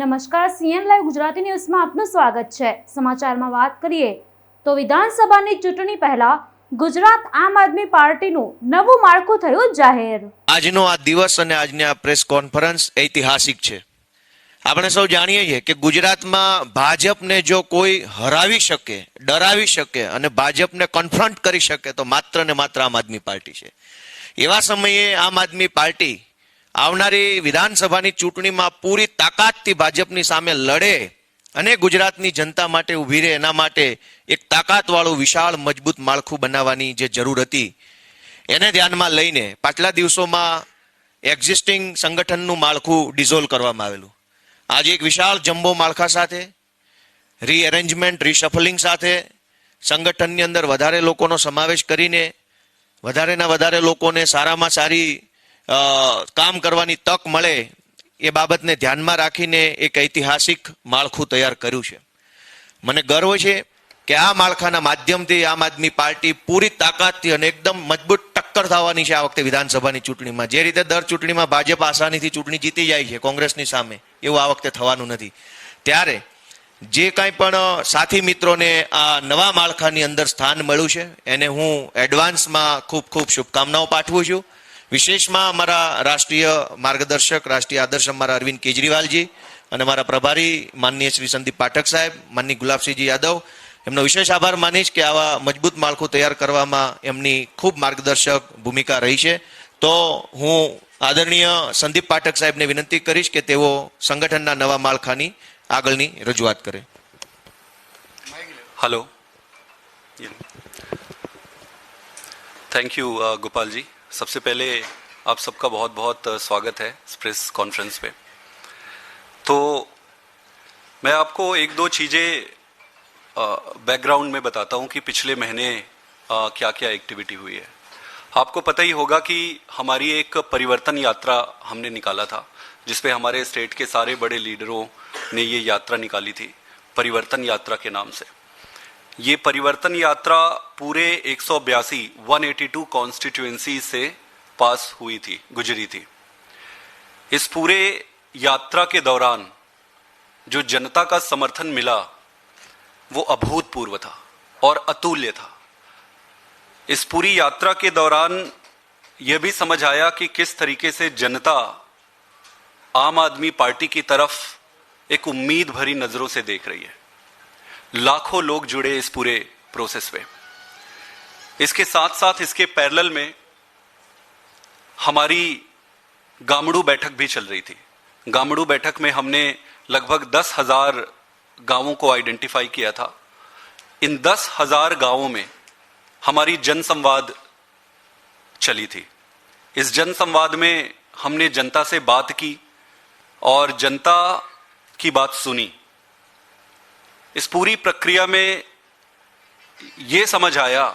નમસ્કાર, CN live Gujarati ન્યૂઝમાં આપનું સ્વાગત છે। સમાચારમાં વાત કરીએ તો વિધાનસભાની ચૂંટણી પહેલા ગુજરાત આમ આદમી પાર્ટીનું નવું માળખું થયું જાહેર। આજનો આ દિવસ અને આજની આ પ્રેસ કોન્ફરન્સ ઐતિહાસિક છે। આપણે સૌ જાણીએ છીએ કે ગુજરાતમાં ભાજપને જો કોઈ હરાવી શકે, ડરાવી શકે અને ભાજપને કન્ફ્રન્ટ કરી શકે તો માત્ર ને માત્ર આમ આદમી પાર્ટી છે। એવા સમયે આમ આદમી પાર્ટી આવનારી વિધાનસભાની ચૂંટણીમાં પૂરી તાકાતથી ભાજપની સામે લડે અને ગુજરાતની જનતા માટે ઊભી રહે, એના માટે એક તાકાતવાળું વિશાળ મજબૂત માળખું બનાવવાની જે જરૂર હતી એને ધ્યાનમાં લઈને પાછલા દિવસોમાં એક્ઝિસ્ટિંગ સંગઠનનું માળખું ડિઝોલ્વ કરવામાં આવેલું। આજે એક વિશાળ જમ્બો માળખા સાથે રીએરેન્જમેન્ટ, રીશફલિંગ સાથે સંગઠનની અંદર વધારે લોકોનો સમાવેશ કરીને વધારેના વધારે લોકોને સારામાં સારી કામ કરવાની તક મળે એ બાબતને ધ્યાનમાં રાખીને એક ઐતિહાસિક માળખું તૈયાર કર્યું છે। મને ગર્વ છે કે આ માળખાના માધ્યમથી આમ આદમી પાર્ટી પૂરી તાકાતથી અને એકદમ મજબૂત ટક્કર થવાની છે આ વખતે વિધાનસભાની ચૂંટણીમાં। જે રીતે દર ચૂંટણીમાં ભાજપ આસાનીથી ચૂંટણી જીતી જાય છે કોંગ્રેસની સામે, એવું આ વખતે થવાનું નથી। ત્યારે જે કાંઈ પણ સાથી મિત્રોને આ નવા માળખાની અંદર સ્થાન મળ્યું છે એને હું એડવાન્સમાં ખૂબ ખૂબ શુભકામનાઓ પાઠવું છું। વિશેષમાં અમારા રાષ્ટ્રીય માર્ગદર્શક, રાષ્ટ્રીય આદર્શ અમારા અરવિંદ કેજરીવાલજી અને મારા પ્રભારી માનનીય શ્રી સંદીપ પાઠક સાહેબ, માનની ગુલાબસિંહજી યાદવ, એમનો વિશેષ આભાર માનીશ કે આવા મજબૂત માળખું તૈયાર કરવામાં એમની ખૂબ માર્ગદર્શક ભૂમિકા રહી છે। તો હું આદરણીય સંદીપ પાઠક સાહેબને વિનંતી કરીશ કે તેઓ સંગઠનના નવા માળખાની આગળની રજૂઆત કરે। Hello, thank you Gopal ji. सबसे पहले आप सबका बहुत बहुत स्वागत है इस प्रेस कॉन्फ्रेंस पे। तो मैं आपको एक दो चीज़ें बैकग्राउंड में बताता हूँ कि पिछले महीने क्या क्या एक्टिविटी हुई है। आपको पता ही होगा कि हमारी एक परिवर्तन यात्रा हमने निकाला था, जिसपे हमारे स्टेट के सारे बड़े लीडरों ने ये यात्रा निकाली थी, परिवर्तन यात्रा के नाम से। ये परिवर्तन यात्रा पूरे 182 कॉन्स्टिट्यूएंसी से पास हुई थी, गुजरी थी। इस पूरे यात्रा के दौरान जो जनता का समर्थन मिला वो अभूतपूर्व था और अतुल्य था। इस पूरी यात्रा के दौरान यह भी समझ आया कि किस तरीके से जनता आम आदमी पार्टी की तरफ एक उम्मीद भरी नजरों से देख रही है। लाखों लोग जुड़े इस पूरे प्रोसेस पे। इसके साथ साथ इसके पैरेलल में हमारी गामड़ू बैठक भी चल रही थी। गामड़ू बैठक में हमने लगभग 10,000 गांवों को आइडेंटिफाई किया था। इन 10,000 गांवों में हमारी जनसंवाद चली थी। इस जनसंवाद में हमने जनता से बात की और जनता की बात सुनी। इस पूरी प्रक्रिया में यह समझ आया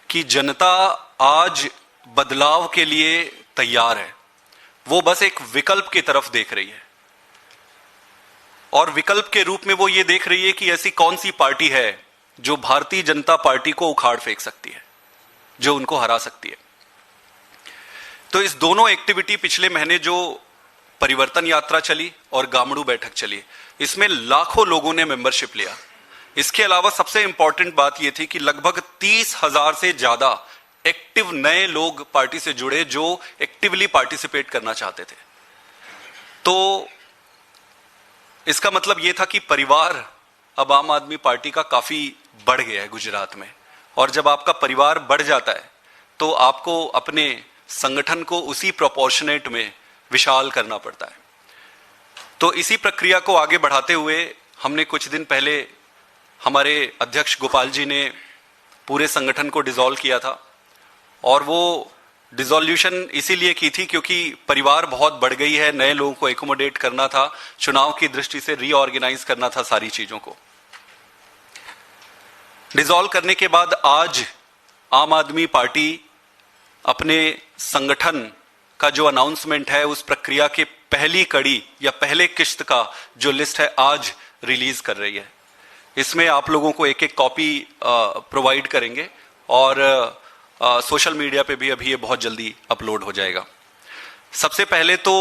कि जनता आज बदलाव के लिए तैयार है। वो बस एक विकल्प की तरफ देख रही है और विकल्प के रूप में वो ये देख रही है कि ऐसी कौन सी पार्टी है जो भारतीय जनता पार्टी को उखाड़ फेंक सकती है, जो उनको हरा सकती है। तो इस दोनों एक्टिविटी पिछले महीने जो परिवर्तन यात्रा चली और गामड़ू बैठक चली, इसमें लाखों लोगों ने मेंबरशिप लिया। इसके अलावा सबसे इंपॉर्टेंट बात यह थी कि लगभग 30,000 से ज्यादा एक्टिव नए लोग पार्टी से जुड़े जो एक्टिवली पार्टिसिपेट करना चाहते थे। तो इसका मतलब यह था कि परिवार अब आम आदमी पार्टी का काफी बढ़ गया है गुजरात में। और जब आपका परिवार बढ़ जाता है तो आपको अपने संगठन को उसी प्रोपोर्शनेट में विशाल करना पड़ता है। तो इसी प्रक्रिया को आगे बढ़ाते हुए हमने कुछ दिन पहले हमारे अध्यक्ष गोपाल जी ने पूरे संगठन को डिसॉल्व किया था। और वो डिसॉल्यूशन इसीलिए की थी क्योंकि परिवार बहुत बढ़ गई है, नए लोगों को एकोमोडेट करना था, चुनाव की दृष्टि से रीऑर्गेनाइज करना था सारी चीजों को। डिसॉल्व करने के बाद आज आम आदमी पार्टी अपने संगठन का जो अनाउंसमेंट है उस प्रक्रिया के पहली कड़ी या पहले किश्त का जो लिस्ट है आज रिलीज कर रही है। इसमें आप लोगों को एक एक कॉपी प्रोवाइड करेंगे और सोशल मीडिया पे भी अभी ये बहुत जल्दी अपलोड हो जाएगा। सबसे पहले तो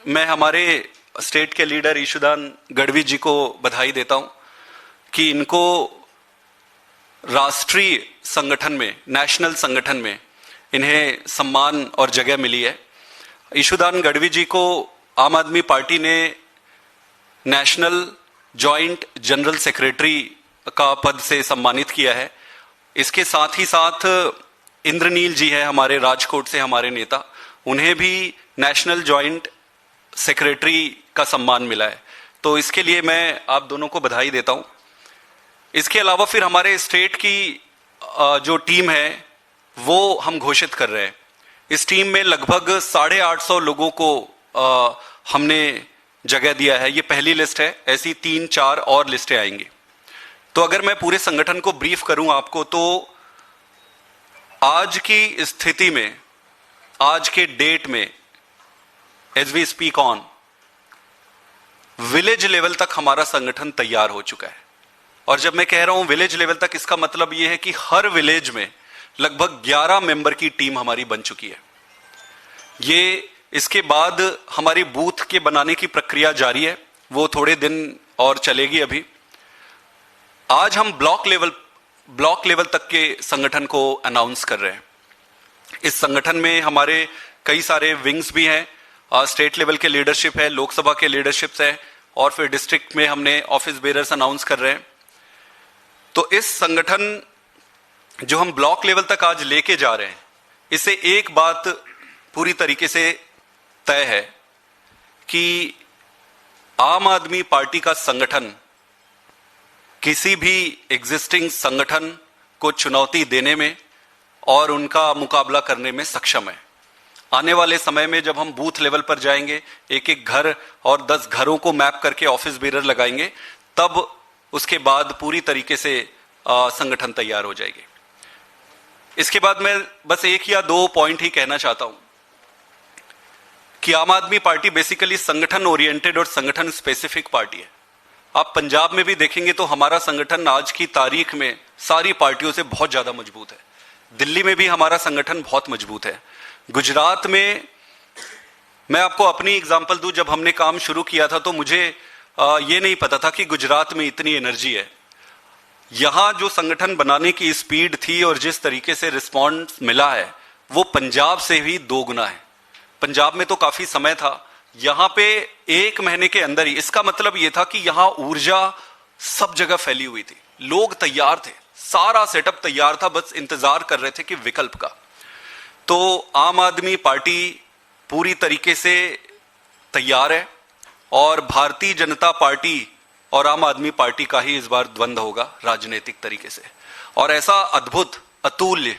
मैं हमारे स्टेट के लीडर ईशुदान गढ़वी जी को बधाई देता हूं कि इनको राष्ट्रीय संगठन में, नेशनल संगठन में इन्हें सम्मान और जगह मिली है। ईशुदान गढ़वी जी को आम आदमी पार्टी ने नेशनल जॉइंट जनरल सेक्रेटरी का पद से सम्मानित किया है। इसके साथ ही साथ इंद्रनील जी है हमारे राजकोट से, हमारे नेता, उन्हें भी नेशनल जॉइंट सेक्रेटरी का सम्मान मिला है। तो इसके लिए मैं आप दोनों को बधाई देता हूं। इसके अलावा फिर हमारे स्टेट की जो टीम है वो हम घोषित कर रहे हैं। इस टीम में लगभग 850 लोगों को हमने जगह दिया है। ये पहली लिस्ट है, ऐसी 3-4 और लिस्टें आएंगी। तो अगर मैं पूरे संगठन को ब्रीफ करूं आपको, तो आज की स्थिति में, आज के डेट में, as we speak on, village level तक हमारा संगठन तैयार हो चुका है। और जब मैं कह रहा हूं विलेज लेवल तक, इसका मतलब यह है कि हर विलेज में लगभग 11 मेंबर की टीम हमारी बन चुकी है। ये इसके बाद हमारी बूथ के बनाने की प्रक्रिया जारी है, वो थोड़े दिन और चलेगी। अभी आज हम ब्लॉक लेवल तक के संगठन को अनाउंस कर रहे हैं। इस संगठन में हमारे कई सारे विंग्स भी हैं। स्टेट लेवल के लीडरशिप है, लोकसभा के लीडरशिप्स है, और फिर डिस्ट्रिक्ट में हमने ऑफिस बेरर्स अनाउंस कर रहे हैं। तो इस संगठन जो हम ब्लॉक लेवल तक आज लेके जा रहे हैं, इससे एक बात पूरी तरीके से तय है कि आम आदमी पार्टी का संगठन किसी भी एग्जिस्टिंग संगठन को चुनौती देने में और उनका मुकाबला करने में सक्षम है। आने वाले समय में जब हम बूथ लेवल पर जाएंगे, एक एक घर और 10 घरों को मैप करके ऑफिस बेरर लगाएंगे, तब उसके बाद पूरी तरीके से संगठन तैयार हो जाएगी। इसके बाद मैं बस 1 या 2 पॉइंट ही कहना चाहता हूं कि आम आदमी पार्टी बेसिकली संगठन ओरिएंटेड और संगठन स्पेसिफिक पार्टी है। आप पंजाब में भी देखेंगे तो हमारा संगठन आज की तारीख में सारी पार्टियों से बहुत ज्यादा मजबूत है। दिल्ली में भी हमारा संगठन बहुत मजबूत है। गुजरात में मैं आपको अपनी एग्जांपल दूं, जब हमने काम शुरू किया था तो मुझे ये नहीं पता था कि गुजरात में इतनी एनर्जी है। यहां जो संगठन बनाने की स्पीड थी और जिस तरीके से रिस्पॉन्स मिला है, वो पंजाब से भी 2 गुना है। पंजाब में तो काफी समय था, यहां पे 1 महीने के अंदर ही, इसका मतलब यह था कि यहां ऊर्जा सब जगह फैली हुई थी, लोग तैयार थे, सारा सेटअप तैयार था, बस इंतजार कर रहे थे कि विकल्प का। तो आम आदमी पार्टी पूरी तरीके से तैयार है और भारतीय जनता पार्टी और आम आदमी पार्टी का ही इस बार द्वंद्व होगा राजनीतिक तरीके से। और ऐसा अद्भुत, अतुल्य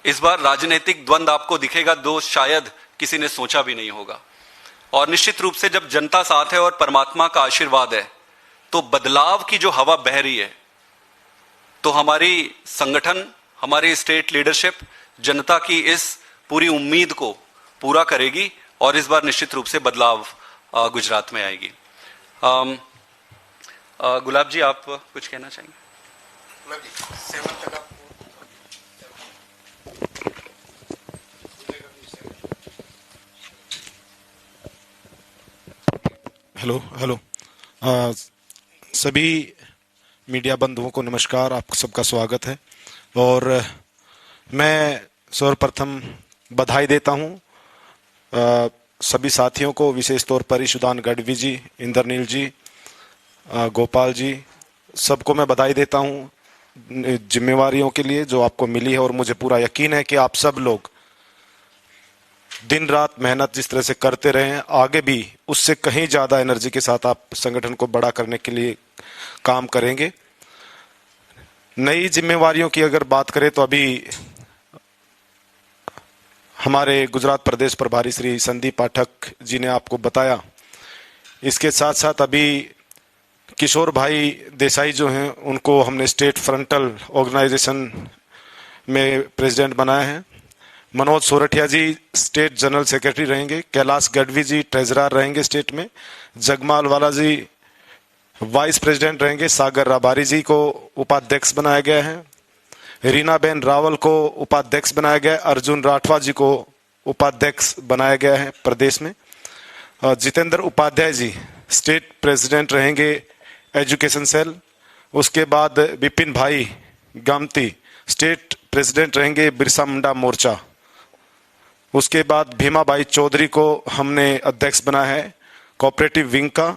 इस बार राजनीतिक द्वंद्व आपको दिखेगा जो शायद किसी ने सोचा भी नहीं होगा। और निश्चित रूप से जब जनता साथ है और परमात्मा का आशीर्वाद है, तो बदलाव की जो हवा बह रही है, तो हमारी संगठन, हमारी स्टेट लीडरशिप जनता की इस पूरी उम्मीद को पूरा करेगी और इस बार निश्चित रूप से बदलाव गुजरात में आएगी। गुलाब जी, आप कुछ कहना चाहेंगे? हेलो सभी मीडिया बंधुओं को नमस्कार, आप सबका स्वागत है। और मैं सर्वप्रथम बधाई देता हूं सभी साथियों को, विशेष तौर पर ईशुदान गढ़वी जी, इंद्रनील जी, गोपाल जी, सबको मैं बधाई देता हूं जिम्मेवारियों के लिए जो आपको मिली है। और मुझे पूरा यकीन है कि आप सब लोग दिन रात मेहनत जिस तरह से करते रहे हैं, आगे भी उससे कहीं ज़्यादा एनर्जी के साथ आप संगठन को बड़ा करने के लिए काम करेंगे। नई जिम्मेवारियों की अगर बात करें तो अभी हमारे गुजरात प्रदेश प्रभारी श्री संदीप पाठक जी ने आपको बताया। इसके साथ साथ अभी किशोर भाई देसाई जो हैं, उनको हमने स्टेट फ्रंटल ऑर्गेनाइजेशन में प्रेसिडेंट बनाया है। मनोज सोरठिया जी स्टेट जनरल सेक्रेटरी रहेंगे। कैलाश गढ़वी जी ट्रेजरर रहेंगे स्टेट में। जगमाल वाला जी वाइस प्रेसिडेंट रहेंगे। सागर राबारी जी को उपाध्यक्ष बनाया गया है। रीना बेन रावल को उपाध्यक्ष बनाया गया है। अर्जुन राठवा जी को उपाध्यक्ष बनाया गया है प्रदेश में। जितेंद्र उपाध्याय जी स्टेट प्रेसिडेंट रहेंगे एजुकेशन सेल। उसके बाद विपिन भाई गामती स्टेट प्रेसिडेंट रहेंगे बिरसा मुंडा मोर्चा। उसके बाद भीमाबाई चौधरी को हमने अध्यक्ष बनाया है कोऑपरेटिव विंग का।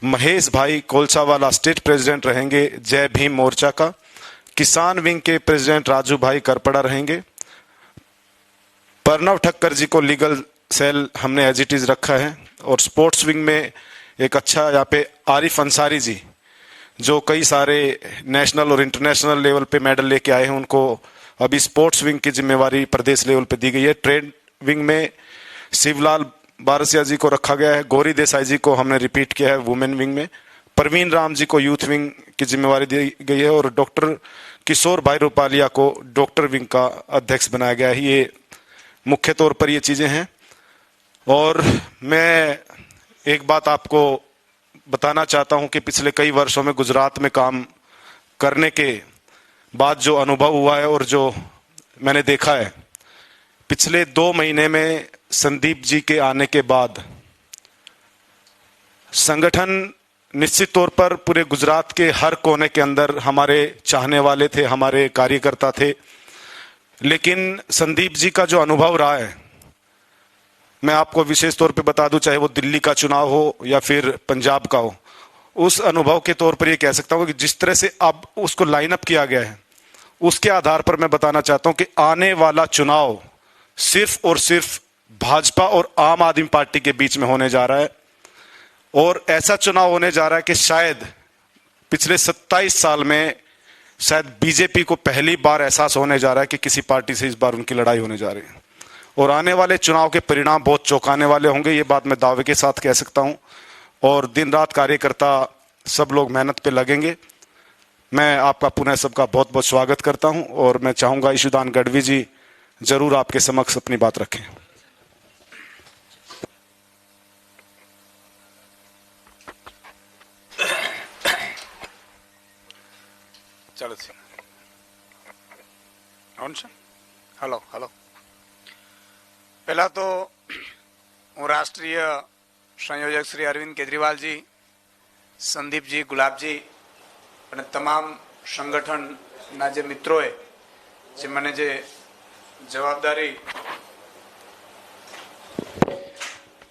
महेश भाई कोलसावाला स्टेट प्रेसिडेंट रहेंगे जय भीम मोर्चा का। किसान विंग के प्रेसिडेंट राजू भाई करपड़ा रहेंगे। प्रणव ठक्कर जी को लीगल सेल हमने एज इट इज रखा है। और स्पोर्ट्स विंग में एक अच्छा यहाँ पे आरिफ अंसारी जी जो कई सारे नेशनल और इंटरनेशनल लेवल पे मेडल लेके आए हैं, उनको अभी स्पोर्ट्स विंग की जिम्मेवारी प्रदेश लेवल पे दी गई है। ट्रेड विंग में शिवलाल बारसिया जी को रखा गया है। गौरी देसाई जी को हमने रिपीट किया है वुमेन विंग में। प्रवीण राम जी को यूथ विंग की जिम्मेवारी दी गई है। और डॉक्टर किशोर भाई रूपालिया को डॉक्टर विंग का अध्यक्ष बनाया गया है। ये मुख्य तौर पर ये चीजें हैं। और मैं एक बात आपको बताना चाहता हूं कि पिछले कई वर्षों में गुजरात में काम करने के बाद जो अनुभव हुआ है और जो मैंने देखा है, पिछले 2 महीने में संदीप जी के आने के बाद संगठन निश्चित तौर पर पूरे गुजरात के हर कोने के अंदर हमारे चाहने वाले थे, हमारे कार्यकर्ता थे। लेकिन संदीप जी का जो अनुभव रहा है, मैं आपको विशेष तौर पे बता दूं, चाहे वो दिल्ली का चुनाव हो या फिर पंजाब का हो, उस अनुभव के तौर पर ये कह सकता हूं कि जिस तरह से अब उसको लाइन अप किया गया है, उसके आधार पर मैं बताना चाहता हूं कि आने वाला चुनाव सिर्फ और सिर्फ भाजपा और आम आदमी पार्टी के बीच में होने जा रहा है। और ऐसा चुनाव होने जा रहा है कि शायद पिछले 27 साल में शायद बीजेपी को पहली बार एहसास होने जा रहा है कि किसी पार्टी से इस बार उनकी लड़ाई होने जा रही है। और आने वाले चुनाव के परिणाम बहुत चौंकाने वाले होंगे, ये बात मैं दावे के साथ कह सकता हूं। और दिन रात कार्यकर्ता सब लोग मेहनत पे लगेंगे। मैं आपका पुनः सबका बहुत बहुत स्वागत करता हूं। और मैं चाहूंगा ईशुदान गढ़वी जी जरूर आपके समक्ष अपनी बात रखें। ચાલો ઓન છે હલો હલો પહેલા તો હું રાષ્ટ્રીય સંયોજક શ્રી અરવિંદ કેજરીવાલજી, સંદીપજી, ગુલાબજી અને તમામ સંગઠનના જે મિત્રોએ જે મને જે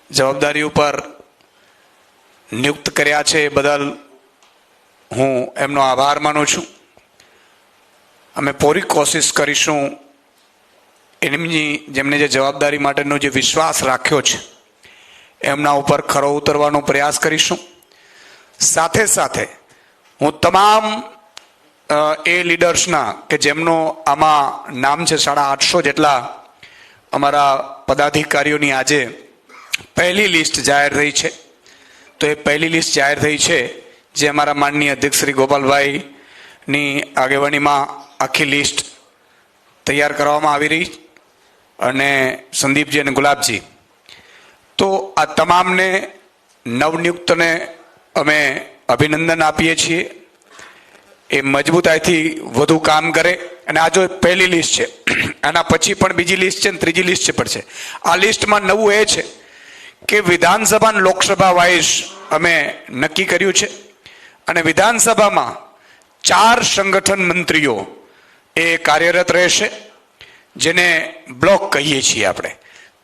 જવાબદારી ઉપર નિયુક્ત કર્યા છે એ બદલ હું એમનો આભાર માનું છું। અમે પૂરી કોશિશ કરીશું એમની જેમને જે જવાબદારી માટેનો જે વિશ્વાસ રાખ્યો છે એમના ઉપર ખરો ઉતરવાનો પ્રયાસ કરીશું। સાથે સાથે હું તમામ એ લીડર્સના કે જેમનો આમાં નામ છે 850 જેટલા અમારા પદાધિકારીઓની આજે પહેલી લિસ્ટ જાહેર થઈ છે। તો એ પહેલી લિસ્ટ જાહેર થઈ છે જે અમારા માનનીય અધ્યક્ષ શ્રી ગોપાલભાઈની આગેવાનીમાં આખી લિસ્ટ તૈયાર કરવામાં આવી રહી અને સંદીપજી અને ગુલાબજી, તો આ તમામને નવનિયુક્તને અમે અભિનંદન આપીએ છીએ। એ મજબૂતાઈથી વધુ કામ કરે। અને આ જો પહેલી લિસ્ટ છે, આના પછી પણ બીજી લિસ્ટ છે ને ત્રીજી લિસ્ટ પણ છે। આ લિસ્ટમાં નવું એ છે કે વિધાનસભા અને લોકસભા વાઇઝ અમે નક્કી કર્યું છે અને વિધાનસભામાં 4 સંગઠન મંત્રીઓ એ કાર્યરત રહેશે, જેને બ્લોક કહીએ છીએ આપણે।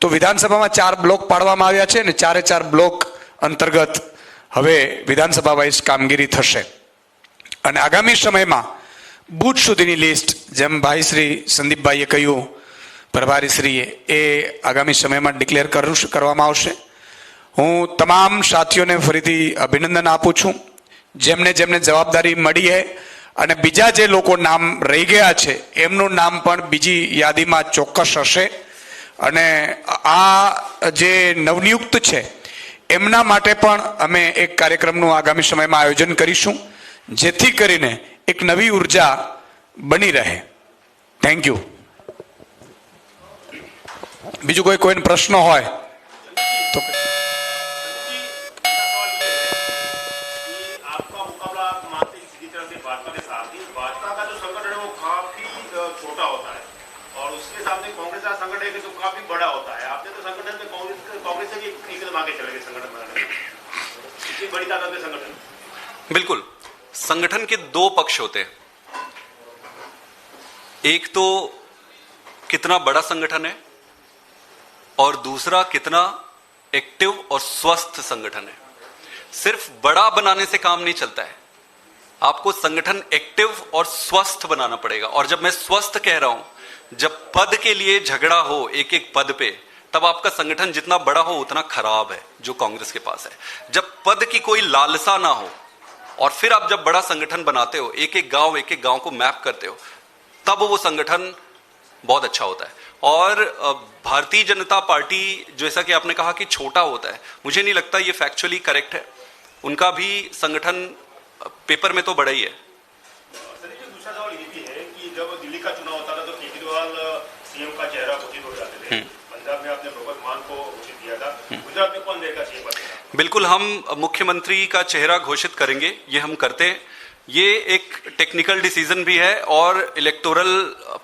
તો વિધાનસભામાં 4 બ્લોક પાડવામાં આવ્યા છે અને 4 બ્લોક અંતર્ગત હવે વિધાનસભા વાઇઝ કામગીરી થશે। અને આગામી સમયમાં બૂથ સુધીની લિસ્ટ જેમ ભાઈ શ્રી સંદીપભાઈએ કહ્યું, પ્રભારીશ્રીએ, એ આગામી સમયમાં ડિક્લેર કરવામાં આવશે। હું તમામ સાથીઓને ફરીથી અભિનંદન આપું છું જેમને જેમને જવાબદારી મળી છે। અને બીજા જે લોકો નામ રહી ગયા છે એમનું નામ પણ બીજી યાદીમાં ચોક્કસ હશે। અને આ જે નવનિયુક્ત છે એમના માટે પણ અમે એક કાર્યક્રમનું આગામી સમયમાં આયોજન કરીશું જેથી કરીને એક નવી ઉર્જા બની રહે। Thank you. બીજું કોઈને પ્રશ્ન હોય તો भाजपा का जो संगठन है वो काफी छोटा होता है और उसके सामने कांग्रेस का संगठन एक तो काफी बड़ा होता है। आपने तो संगठन में कांग्रेस से भी एक कदम आगे चले गए संगठन बनाने में, इतनी बड़ी तादाद में संगठन। बिल्कुल, संगठन के दो पक्ष होते हैं। एक तो कितना बड़ा संगठन है और दूसरा कितना एक्टिव और स्वस्थ संगठन है। सिर्फ बड़ा बनाने से काम नहीं चलता है, आपको संगठन एक्टिव और स्वस्थ बनाना पड़ेगा। और जब मैं स्वस्थ कह रहा हूं, जब पद के लिए झगड़ा हो एक एक पद पे, तब आपका संगठन जितना बड़ा हो उतना खराब है, जो कांग्रेस के पास है। जब पद की कोई लालसा ना हो और फिर आप जब बड़ा संगठन बनाते हो, एक एक गांव को मैप करते हो, तब वो संगठन बहुत अच्छा होता है। और भारतीय जनता पार्टी, जैसा कि आपने कहा कि छोटा होता है, मुझे नहीं लगता ये फैक्चुअली करेक्ट है। उनका भी संगठन पेपर में तो बड़ा ही है। दूसरा सवाल ये भी है कि जब दिल्ली का चुनाव होता था तो केजरीवाल सीएम का चेहरा घोषित हो जाते थे। पंजाब में आपने भगवत मान को घोषित किया था, गुजरात में कौन देगा सीएम बनेगा? बिल्कुल, हम मुख्यमंत्री का चेहरा घोषित करेंगे, ये हम करते हैं। ये एक टेक्निकल डिसीजन भी है और इलेक्टोरल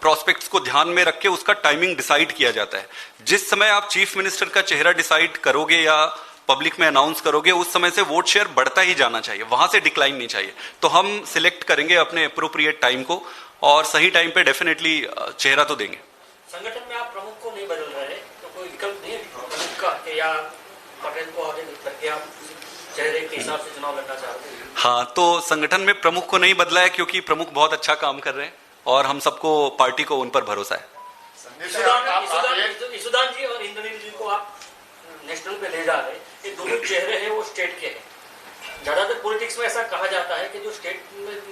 प्रोस्पेक्ट्स को ध्यान में रख के उसका टाइमिंग डिसाइड किया जाता है। जिस समय आप चीफ मिनिस्टर का चेहरा डिसाइड करोगे या पब्लिक में अनाउंस करोगे, उस समय से वोट शेयर बढ़ता ही जाना चाहिए, वहां से डिक्लाइन नहीं चाहिए। तो हम सिलेक्ट करेंगे अपने अप्रोप्रिएट टाइम को और सही टाइम पे डेफिनेटली चेहरा तो देंगे। संगठन में आप प्रमुख को नहीं बदल रहे हैं तो कोई विकल्प नहीं है प्रमुख का, या पटेल को आगे करके आप चेहरे के हिसाब से चुनाव लड़ना चाहते हैं? हाँ, तो संगठन में प्रमुख को नहीं बदला है क्योंकि प्रमुख बहुत अच्छा काम कर रहे हैं और हम सबको, पार्टी को उन पर भरोसा है। ईशुदान जी और इंद्रनील जी को आप नेशनल पे ले जा रहे हैं, ये दोनों चेहरे हैं वो स्टेट के हैं। ज्यादातर पॉलिटिक्स में ऐसा कहा जाता है कि जो स्टेट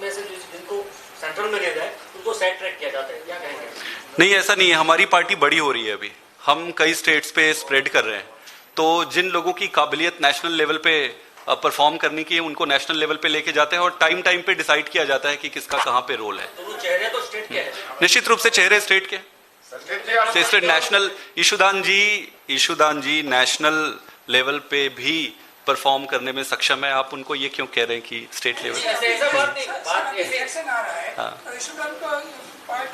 में से जिनको सेंट्रल में ले जाए उनको साइड ट्रैक किया जाता है, क्या कहेंगे? नहीं, ऐसा नहीं है। हमारी पार्टी बड़ी हो रही है, अभी हम कई स्टेट्स पे स्प्रेड कर रहे हैं। तो जिन लोगों की काबिलियत नेशनल लेवल पे परफॉर्म करने की है, उनको नेशनल लेवल पे लेके जाते हैं और टाइम पे डिसाइड किया जाता है कि किसका कहाँ पे रोल है। तो वो चेहरे तो स्टेट के हैं। निश्चित रूप से चेहरे स्टेट के, स्टेट नेशनल। ईशुदान जी नेशनल लेवल पे भी परफॉर्म करने में सक्षम है। आप उनको ये क्यों कह रहे हैं कि स्टेट लेवल? ऐसा बात नहीं, बात ऐसे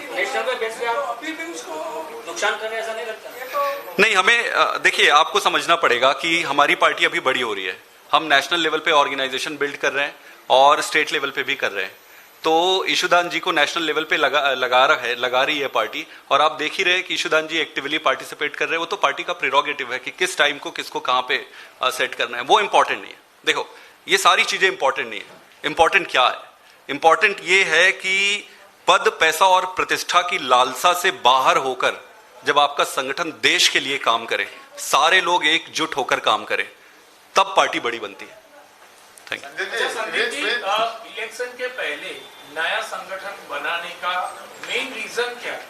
नेशनल पे बेस पे आप नुकसान कर रहे हैं, ऐसा नहीं लगता? नहीं, हमें देखिए, आपको समझना पड़ेगा कि हमारी पार्टी अभी बड़ी हो रही है। हम नेशनल लेवल पे ऑर्गेनाइजेशन बिल्ड कर रहे हैं और स्टेट लेवल पे भी कर रहे हैं। तो ईशुदान जी को नेशनल लेवल पे लगा रही है पार्टी, और आप देख ही रहे हैं कि ईशुदान जी एक्टिवली पार्टिसिपेट कर रहे हैं। वो तो पार्टी का प्रेरोगेटिव है कि किस टाइम को किसको कहाँ पे सेट करना है, वो इंपॉर्टेंट नहीं है। देखो, ये सारी चीजें इंपॉर्टेंट नहीं है। इंपॉर्टेंट क्या है? इंपॉर्टेंट ये है कि पद, पैसा और प्रतिष्ठा की लालसा से बाहर होकर जब आपका संगठन देश के लिए काम करे, सारे लोग एकजुट होकर काम करें, तब पार्टी बड़ी बनती है। Thank you. Sandeep ji, election के पहले नया संगठन बनाने का मेन रीजन क्या है?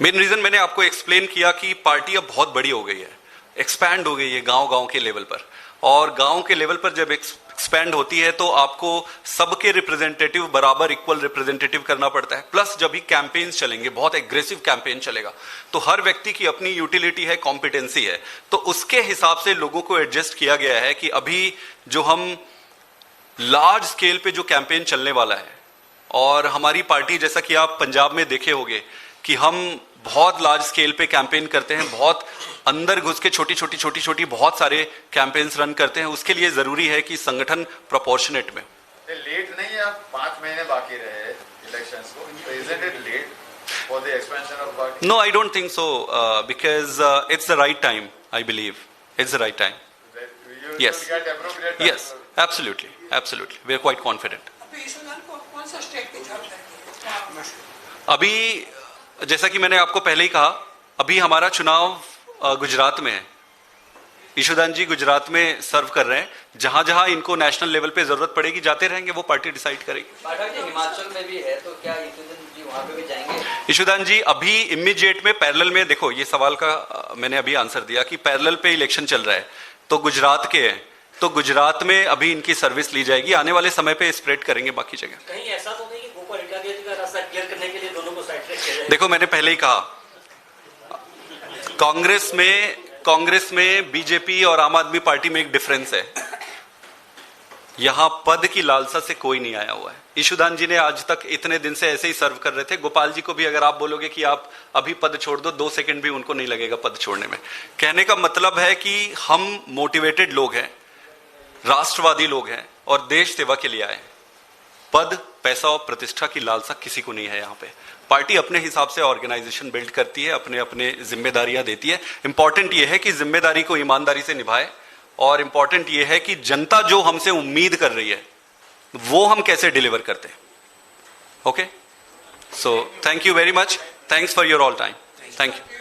मेन रीजन मैंने आपको एक्सप्लेन किया कि पार्टी अब बहुत बड़ी हो गई है, एक्सपैंड हो गई है गांव के लेवल पर, और गांव के लेवल पर जब एक्सपैंड होती है तो आपको सबके रिप्रेजेंटेटिव बराबर इक्वल रिप्रेजेंटेटिव करना पड़ता है। प्लस जब भी कैंपेन्स चलेंगे, बहुत एग्रेसिव कैंपेन चलेगा, तो हर व्यक्ति की अपनी यूटिलिटी है, कॉम्पिटेंसी है, तो उसके हिसाब से लोगों को एडजस्ट किया गया है कि अभी जो हम लार्ज स्केल पे जो कैंपेन चलने वाला है, और हमारी पार्टी, जैसा कि आप पंजाब में देखे होंगे कि हम बहुत लार्ज स्केल पे कैंपेन करते हैं, बहुत अंदर घुस के छोटी बहुत सारे कैंपेन्स रन करते हैं। उसके लिए जरूरी है कि संगठन प्रोपोर्शनेट में। लेट नहीं है, 5 महीने बाकी रहे इलेक्शंस को, तो isn't it late for the expansion of party? No, I don't think so, because it's the right time. I believe it's the right time. You Yes. should get appropriate time. Yes, absolutely. We are quite confident. अभी जैसा कि मैंने आपको पहले ही कहा, अभी हमारा चुनाव गुजरात में है। ईशुदान जी गुजरात में सर्व कर रहे हैं। जहां जहां इनको नेशनल लेवल पे जरूरत पड़ेगी जाते रहेंगे, वो पार्टी डिसाइड करेगी। पाठक जी, हिमाचल में भी है, तो क्या ईशुदान जी वहां पे भी जाएंगे? ईशुदान जी अभी इमीडिएट में पैरेलल में, देखो ये सवाल का मैंने अभी आंसर दिया कि पैरेलल पे इलेक्शन चल रहा है, तो गुजरात के हैं, तो गुजरात में अभी इनकी सर्विस ली जाएगी। आने वाले समय पे स्प्रेड करेंगे बाकी जगह। कहीं ऐसा तो नहीं कि गोपाल इटालिया जी का रास्ता क्लियर करने के लिए दोनों को साइड ट्रैक किया जाए? देखो, मैंने पहले ही कहा, कांग्रेस में बीजेपी और आम आदमी पार्टी में एक डिफरेंस है। यहां पद की लालसा से कोई नहीं आया हुआ है। ईशुदान जी ने आज तक इतने दिन से ऐसे ही सर्व कर रहे थे। गोपाल जी को भी अगर आप बोलोगे कि आप अभी पद छोड़ दो, 2 सेकंड भी उनको नहीं लगेगा पद छोड़ने में। कहने का मतलब है कि हम मोटिवेटेड लोग हैं, राष्ट्रवादी लोग हैं और देश सेवा के लिए आए। पद, पैसा और प्रतिष्ठा की लालसा किसी को नहीं है। यहाँ पे पार्टी अपने हिसाब से ऑर्गेनाइजेशन बिल्ड करती है, अपने अपने जिम्मेदारियां देती है। इंपॉर्टेंट यह है कि जिम्मेदारी को ईमानदारी से निभाए और इंपॉर्टेंट यह है कि जनता जो हमसे उम्मीद कर रही है वो हम कैसे डिलीवर करते हैं। Okay, so thank you very much, thanks for your all time, thank you.